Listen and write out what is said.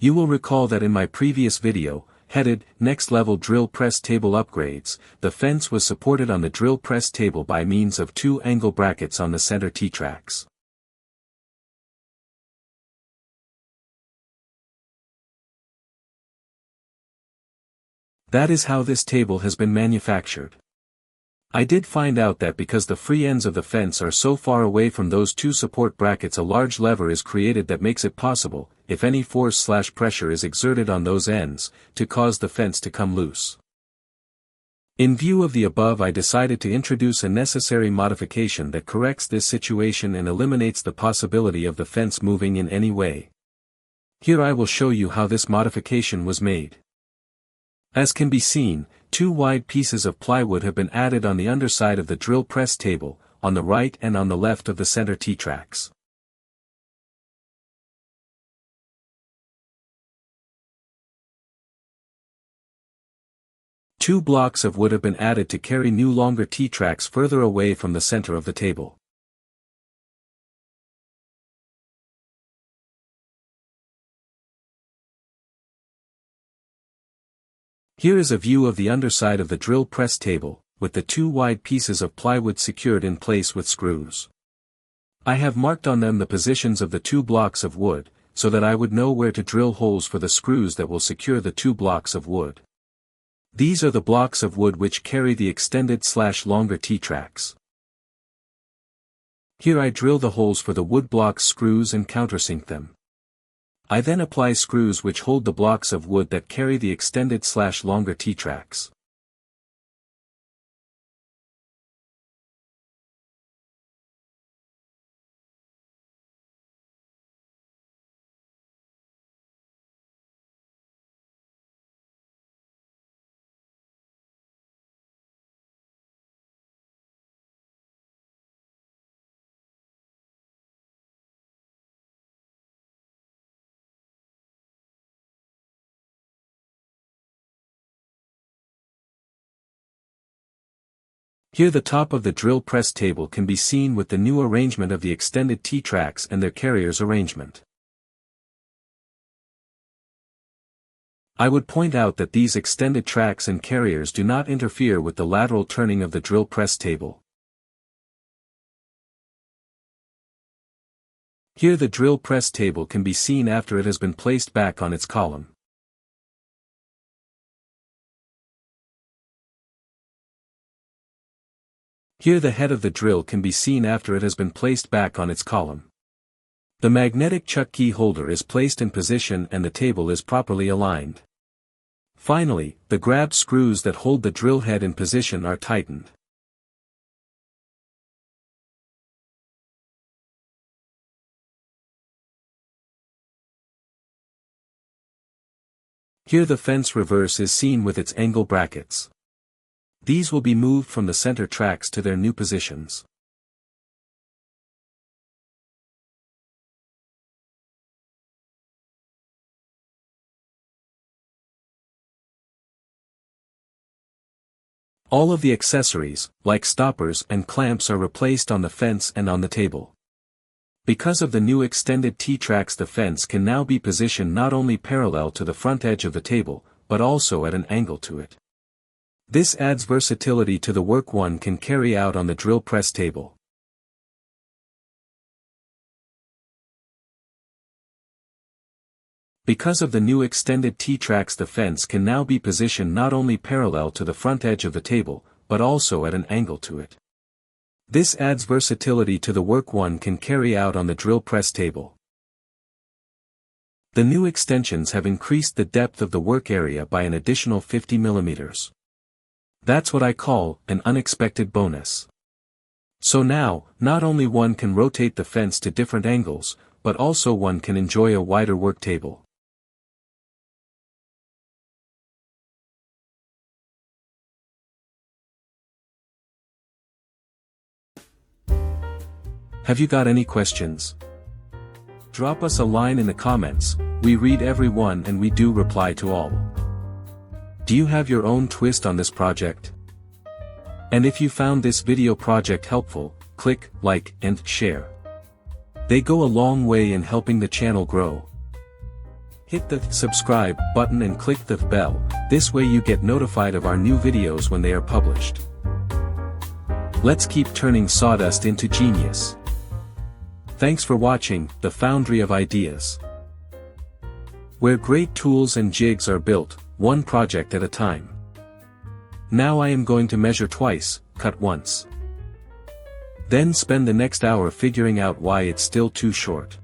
You will recall that in my previous video, headed, Next Level Drill Press Table Upgrades, the fence was supported on the drill press table by means of two angle brackets on the center T-tracks. That is how this table has been manufactured. I did find out that because the free ends of the fence are so far away from those two support brackets, a large lever is created that makes it possible, if any force/pressure is exerted on those ends, to cause the fence to come loose. In view of the above, I decided to introduce a necessary modification that corrects this situation and eliminates the possibility of the fence moving in any way. Here I will show you how this modification was made. As can be seen, two wide pieces of plywood have been added on the underside of the drill press table, on the right and on the left of the center T-tracks. Two blocks of wood have been added to carry new longer T-tracks further away from the center of the table. Here is a view of the underside of the drill press table, with the two wide pieces of plywood secured in place with screws. I have marked on them the positions of the two blocks of wood, so that I would know where to drill holes for the screws that will secure the two blocks of wood. These are the blocks of wood which carry the extended/longer T-tracks. Here I drill the holes for the wood block screws and countersink them. I then apply screws which hold the blocks of wood that carry the extended/longer T-tracks. Here the top of the drill press table can be seen with the new arrangement of the extended T-tracks and their carriers arrangement. I would point out that these extended tracks and carriers do not interfere with the lateral turning of the drill press table. Here the drill press table can be seen after it has been placed back on its column. Here the head of the drill can be seen after it has been placed back on its column. The magnetic chuck key holder is placed in position and the table is properly aligned. Finally, the grab screws that hold the drill head in position are tightened. Here the fence reverse is seen with its angle brackets. These will be moved from the center tracks to their new positions. All of the accessories, like stoppers and clamps, are replaced on the fence and on the table. Because of the new extended T-tracks, the fence can now be positioned not only parallel to the front edge of the table, but also at an angle to it. This adds versatility to the work one can carry out on the drill press table. Because of the new extended T-tracks, the fence can now be positioned not only parallel to the front edge of the table, but also at an angle to it. This adds versatility to the work one can carry out on the drill press table. The new extensions have increased the depth of the work area by an additional 50 mm. That's what I call an unexpected bonus. So now, not only one can rotate the fence to different angles, but also one can enjoy a wider work table. Have you got any questions? Drop us a line in the comments. We read every one and we do reply to all. Do you have your own twist on this project? And if you found this video project helpful, click like and share. They go a long way in helping the channel grow. Hit the subscribe button and click the bell, this way you get notified of our new videos when they are published. Let's keep turning sawdust into genius. Thanks for watching, The Foundry of Ideas. Where great tools and jigs are built, one project at a time. Now I am going to measure twice, cut once. Then spend the next hour figuring out why it's still too short.